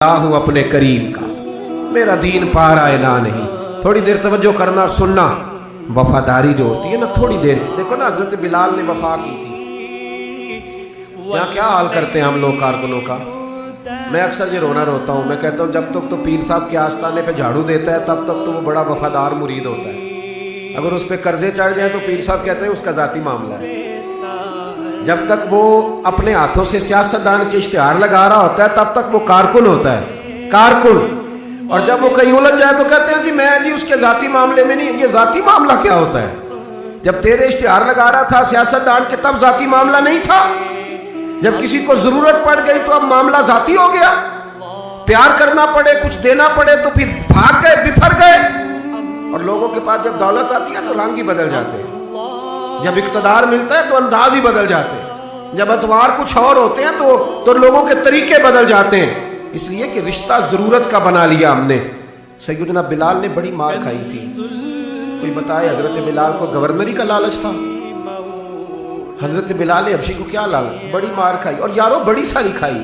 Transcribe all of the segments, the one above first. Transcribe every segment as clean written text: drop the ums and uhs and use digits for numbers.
हूँ अपने करीम का, मेरा दीन पा रहा है ना नहीं। थोड़ी देर तवज्जो करना सुनना। वफादारी जो होती है ना, थोड़ी देर, देखो ना हजरत बिलाल ने वफा की थी। यहाँ क्या हाल करते हैं हम लोग कारकुनों का। मैं अक्सर ये रोना रोता हूँ। मैं कहता हूँ जब तक तो पीर साहब के आस्थाने पे झाड़ू देता है तब तक तो वो बड़ा वफादार मुरीद होता है। अगर उस पर कर्जे चढ़ जाए तो पीर साहब कहते हैं उसका जाती मामला है। जब तक वो अपने हाथों से सियासतदान के इश्तिहार लगा रहा होता है तब तक वो कारकुन होता है, कारकुन। और जब वो कहीं उलझ जाए तो कहते हैं जी मैं जी उसके जाती मामले में नहीं। ये जाती मामला क्या होता है? जब तेरे इश्तिहार लगा रहा था सियासतदान के तब जाती मामला नहीं था। जब किसी को जरूरत पड़ गई तो अब मामला जाती हो गया। प्यार करना पड़े, कुछ देना पड़े तो फिर भाग गए, बिफर गए। और लोगों के पास जब दौलत आती है तो रंग ही बदल जाते हैं। जब इक़्तिदार मिलता है तो अंदाज ही बदल जाते हैं। जब अतवार कुछ और होते हैं तो लोगों के तरीके बदल जाते हैं। इसलिए कि रिश्ता जरूरत का बना लिया हमने। सैयदना बिलाल ने बड़ी मार खाई थी। कोई बताए हजरत बिलाल को गवर्नरी का लालच था? हजरत बिलाल हबशी को क्या लालच? बड़ी मार खाई, और यारो बड़ी सारी खाई।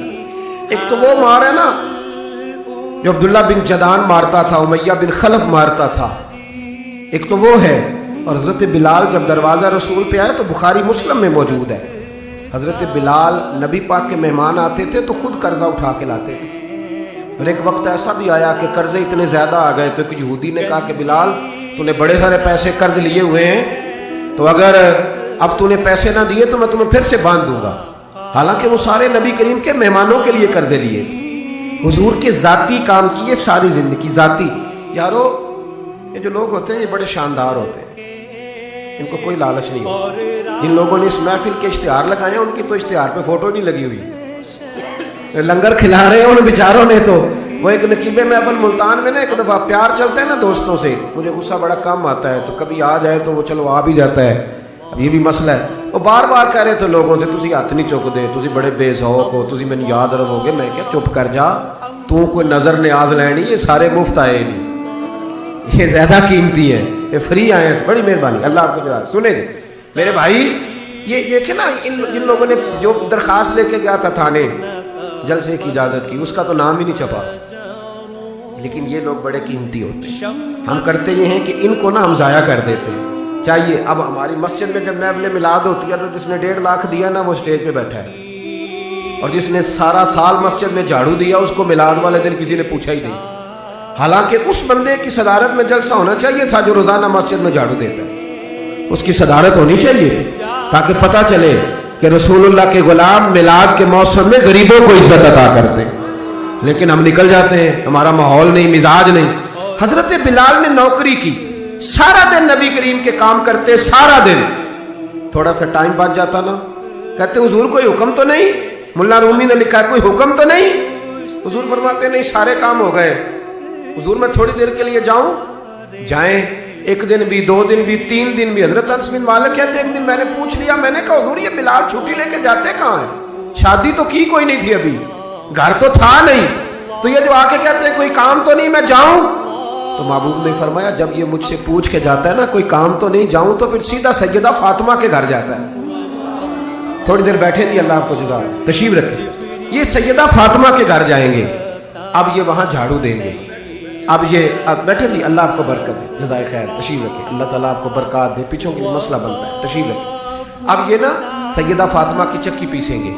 एक तो वो मार है ना जो अब्दुल्ला बिन जदान मारता था, उमैया बिन खलफ मारता था, एक तो वो है। और हजरत बिलाल जब दरवाज़ा रसूल पे आए तो बुखारी मुस्लिम में मौजूद है। हजरत बिलाल नबी पाक के मेहमान आते थे तो खुद कर्जा उठा के लाते थे। और एक वक्त ऐसा भी आया कि कर्जे इतने ज़्यादा आ गए तो कि यहूदी ने कहा कि बिलाल तूने बड़े सारे पैसे कर्ज लिए हुए हैं, तो अगर अब तूने पैसे ना दिए तो मैं तुम्हें फिर से बांध दूंगा। हालांकि वो सारे नबी करीम के मेहमानों के लिए कर्जे लिए, हुजूर के ज़ाती काम किए सारी ज़िंदगी ज़ाती। यारो ये जो लोग होते हैं ये बड़े शानदार होते हैं, इनको कोई लालच नहीं होता। जिन लोगों ने इस महफिल के इश्तिहार लगाए हैं उनकी तो इश्तिहार पे फोटो नहीं लगी हुई। लंगर खिला रहे हैं उन बेचारों ने तो। वो एक नकीबे महफिल मुल्तान में ना एक दफ़ा प्यार चलता है ना दोस्तों से, मुझे गुस्सा बड़ा कम आता है तो कभी आ जाए तो वो चलो आ भी जाता है। अब ये भी मसला है। वो बार बार कह रहे थे लोगों से तुसी हथ नहीं चुकते, तुसी बड़े बेसौक हो, तुसी मैंने याद रखोगे। मैं क्या चुप कर जा, तू कोई नज़र न्याज लैनी, ये सारे मुफ्त आए नहीं, ये ज्यादा कीमती है, ये फ्री आए हैं। बड़ी मेहरबानी, अल्लाह आपको जज़ा। सुने मेरे भाई, ये कि ना जिन लोगों ने जो दरखास्त लेके गया था थाने जलसे की इजाजत की, उसका तो नाम ही नहीं छपा। लेकिन ये लोग बड़े कीमती होते हैं। हम करते ये हैं कि इनको ना हम जाया कर देते हैं। चाहिए अब हमारी मस्जिद में जब महफिल मिलाद होती है तो जिसने 1.5 लाख दिया ना वो स्टेज पे बैठा है, और जिसने सारा साल मस्जिद में झाड़ू दिया उसको मिलाद वाले दिन किसी ने पूछा ही नहीं। हालांकि उस बंदे की सदारत में जलसा होना चाहिए था जो रोजाना मस्जिद में झाड़ू देता है, उसकी सदारत होनी चाहिए ताकि पता चले कि रसूलुल्लाह के गुलाम मिलाद के मौसम में गरीबों को इज्जत अता करते हैं। लेकिन हम निकल जाते हैं, हमारा माहौल नहीं, मिजाज नहीं। हजरत बिलाल ने नौकरी की, सारा दिन नबी करीम के काम करते, सारा दिन। थोड़ा सा टाइम बच जाता ना, कहते हुजूर कोई हुक्म तो नहीं? मुल्ला रूमी ने लिखा है कोई हुक्म तो नहीं? हुजूर फरमाते नहीं, सारे काम हो गए। हुजूर मैं थोड़ी देर के लिए जाऊं? जाएं। एक दिन भी, 2 दिन भी, 3 दिन भी। हजरत अनस बिन मालिक कहते एक दिन मैंने पूछ लिया, मैंने कहा हुजूर ये बिलाल छुट्टी लेके जाते कहाँ हैं? शादी तो की कोई नहीं थी अभी, घर तो था नहीं, तो ये जो आके कहते हैं कोई काम तो नहीं, मैं जाऊं? तो महबूब ने फरमाया जब ये मुझसे पूछ के जाता है ना कोई काम तो नहीं, जाऊं तो फिर सीधा सैयदा फातिमा के घर जाता है। थोड़ी देर बैठे नहीं, अल्लाह आपको जज़ा, तशरीफ रखें। ये सैयदा फातिमा के घर जाएंगे, अब ये वहां झाड़ू देंगे। अब ये अब बैठे नहीं, अल्लाह आपको बरकत दे, जज़ाए खैर, तशरीफ रखें। अल्लाह ताला आपको बरकत दे, पीछों के लिए मसला बनता है, तशरीफ रखें। अब ये ना सैयदा फातिमा की चक्की पीसेंगे,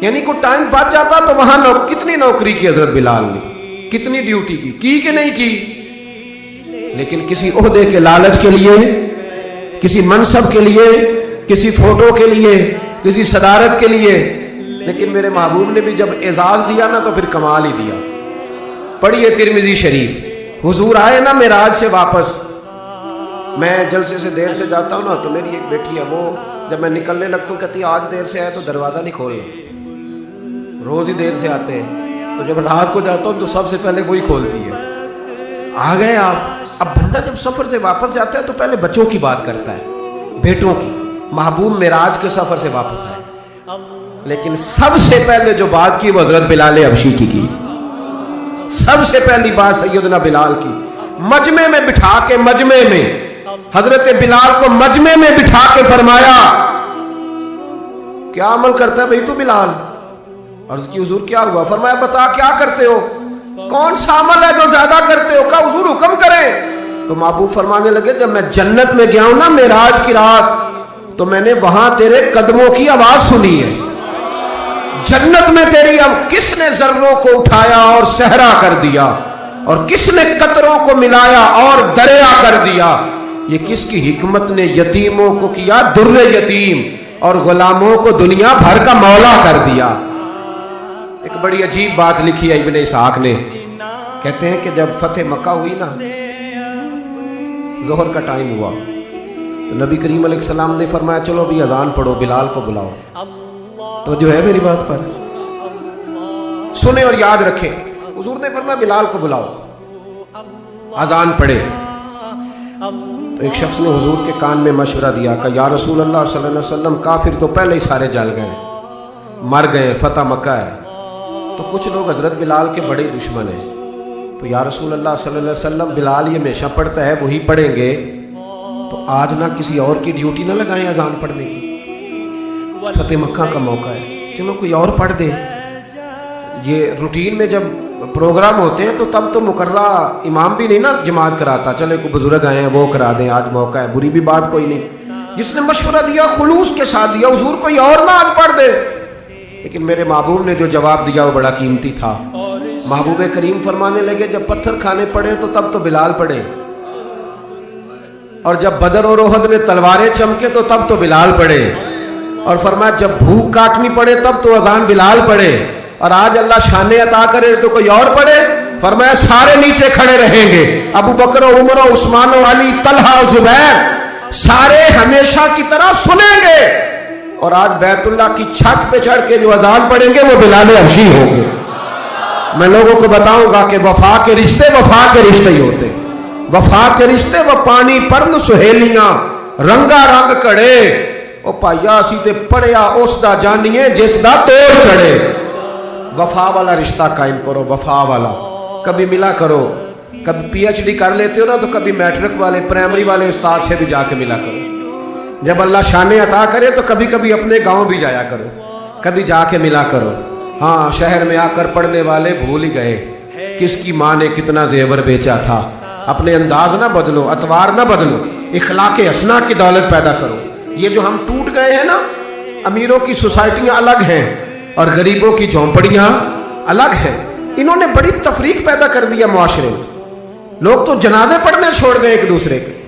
यानी को टाइम बच जाता तो वहां कितनी नौकरी की हजरत बिलाल ने, कितनी ड्यूटी की कि नहीं की? लेकिन किसी ओहदे के लालच के लिए, किसी मनसब के लिए, किसी फोटो के लिए, किसी सदारत के लिए। लेकिन मेरे महबूब ने भी जब एजाज दिया ना तो फिर कमाल ही दिया। पढ़िए तिरमिजी शरीफ, हुजूर आए ना मेराज से वापस। मैं जलसे से देर से जाता हूँ ना तो मेरी एक बेटी है, वो जब मैं निकलने लगता हूँ कहती है आज देर से आए तो दरवाज़ा नहीं खोलना। रोज़ ही देर से आते हैं, तो जब रात को जाता हूँ तो सबसे पहले वही खोलती है। आ गए आप। अब बंदा जब सफ़र से वापस जाता है तो पहले बच्चों की बात करता है, बेटों की। महबूब मेराज के सफ़र से वापस आए, लेकिन सबसे पहले जो बात की वो हज़रत बिलाल हबशी की। सबसे पहली बात सैयदना बिलाल की, मजमे में बिठा के, मजमे में हजरत बिलाल को मजमे में बिठा के फरमाया क्या अमल करता है भाई तू बिलाल? अर्ज की हुजूर क्या हुआ? फरमाया बता क्या करते हो? कौन सा अमल है जो ज्यादा करते हो? कहा हुजूर हुक्म करें। तो महबूब फरमाने लगे जब मैं जन्नत में गया हूं ना मेराज की रात, तो मैंने वहां तेरे कदमों की आवाज सुनी है। जन्नत में तेरी अब किसने जर्रों को उठाया और सहरा कर दिया, और किसने कतरों को मिलाया और दरिया कर दिया। ये किसकी हिकमत ने यतीमों को किया दुर्रे यतीम और गुलामों को दुनिया भर का मौला कर दिया। एक बड़ी अजीब बात लिखी है इब्ने इसहाक ने, कहते हैं कि जब फतेह मक्का हुई ना, जोहर का टाइम हुआ, तो नबी करीम अलैहिस्सलाम ने फरमाया चलो अभी अजान पढ़ो, बिलाल को बुलाओ। तो जो है मेरी बात पर सुने और याद रखें। हुजूर ने फरमाया बिलाल को बुलाओ, अजान पढ़े। तो एक शख्स ने हुजूर के कान में मशवरा दिया कि या रसूल अल्लाह सल्लल्लाहु अलैहि वसल्लम काफिर तो पहले ही सारे जल गए, मर गए, फतह मक्का है, तो कुछ लोग हजरत बिलाल के बड़े दुश्मन हैं। तो या रसूल अल्लाह सल्लल्लाहु अलैहि वसल्लम बिलाल ये हमेशा पढ़ता है, वही पढ़ेंगे, तो आज ना किसी और की ड्यूटी ना लगाएं अजान पढ़ने की, फतेह मक्का का मौका है, चलो कोई और पढ़ दे। ये रूटीन में जब प्रोग्राम होते हैं तो तब तो मुकर्रा इमाम भी नहीं ना जमात कराता, चले कोई बुजुर्ग आए हैं वो करा दें, आज मौका है, बुरी भी बात कोई नहीं। जिसने मशवरा दिया खुलूस के साथ दिया, हुजूर कोई और ना आज पढ़ दे। लेकिन मेरे महबूब ने जो जवाब दिया वो बड़ा कीमती था। महबूब करीम फरमाने लगे जब पत्थर खाने पड़े तो तब तो बिलाल पढ़े, और जब बदर और ओहद में तलवारें चमके तो तब तो बिलाल पढ़े, और फरमाया जब भूख काटनी पड़े तब तो अजान बिलाल पढ़े, और आज अल्लाह शाने अता करे तो कोई और पढ़े। फरमाया सारे नीचे खड़े रहेंगे, अबू बकर, उमर, उस्मान, अली, तलहा, जुबैर, सारे हमेशा की तरह सुनेंगे, और आज बैतुल्लाह की छत पे चढ़ के जो अजान पढ़ेंगे वो बिलाल हबशी होंगे। मैं लोगों को बताऊंगा कि वफा के रिश्ते ही होते, वफा के रिश्ते वो पानी परन सुहेलियां रंगा रंग कड़े, ओ भाइया असी ते पढ़िया उस दा जानिए जिस दा तोड़ चढ़े। वफा वाला रिश्ता कायम करो, वफा वाला। कभी मिला करो, कभी पीएचडी कर लेते हो ना तो कभी मैट्रिक वाले प्राइमरी वाले उस्ताद से भी जाके मिला करो। जब अल्लाह शाने अता करे तो कभी कभी अपने गांव भी जाया करो, कभी जाके मिला करो। हाँ, शहर में आकर पढ़ने वाले भूल ही गए किसकी माँ ने कितना जेवर बेचा था। अपने अंदाज ना बदलो, अतवार ना बदलो, इखलाके हसना की दौलत पैदा करो। ये जो हम टूट गए हैं ना, अमीरों की सोसाइटियां अलग हैं और गरीबों की झोंपड़ियां अलग हैं। इन्होंने बड़ी तफरीक पैदा कर दिया मुआशरे में। लोग तो जनाजे पढ़ने छोड़ गए एक दूसरे के,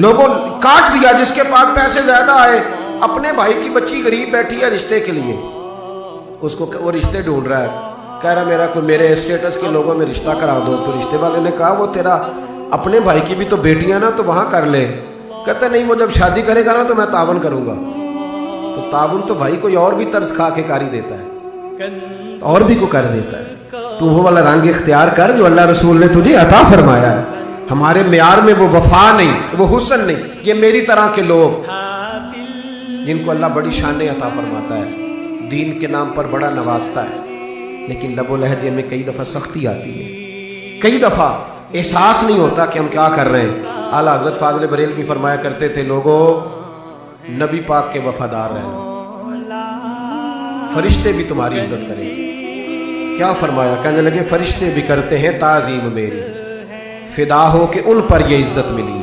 लोगों काट दिया। जिसके पास पैसे ज्यादा आए, अपने भाई की बच्ची गरीब बैठी है रिश्ते के लिए, उसको वो रिश्ते ढूंढ रहा है, कह रहा मेरा कोई मेरे स्टेटस के लोगों में रिश्ता करा दो। तो रिश्ते वाले ने कहा वो तेरा अपने भाई की भी तो बेटियां ना, तो वहां कर ले। कहता नहीं, वो जब शादी करेगा ना तो मैं तावन करूंगा। तो तावन तो भाई कोई और भी तर्ज खा के कारी देता है, तो और भी को कर देता है। तू वो वाला रंग इख्तियार कर जो अल्लाह रसूल ने तुझे अता फरमाया है। हमारे म्यार में वो वफा नहीं, वो हुस्न नहीं। ये मेरी तरह के लोग जिनको अल्लाह बड़ी शानें अता फरमाता है, दीन के नाम पर बड़ा नवाजता है, लेकिन लबो लहजे में कई दफ़ा सख्ती आती है, कई दफ़ा एहसास नहीं होता कि हम क्या कर रहे हैं। आला हज़रत फाज़िल बरेलवी फरमाया करते थे, लोगों नबी पाक के वफादार रहना, फरिश्ते भी तुम्हारी इज्जत करेंगे। क्या फरमाया? कहने लगे फरिश्ते भी करते हैं ताज़ीम मेरी, फिदा हो के उन पर ये इज्जत मिली।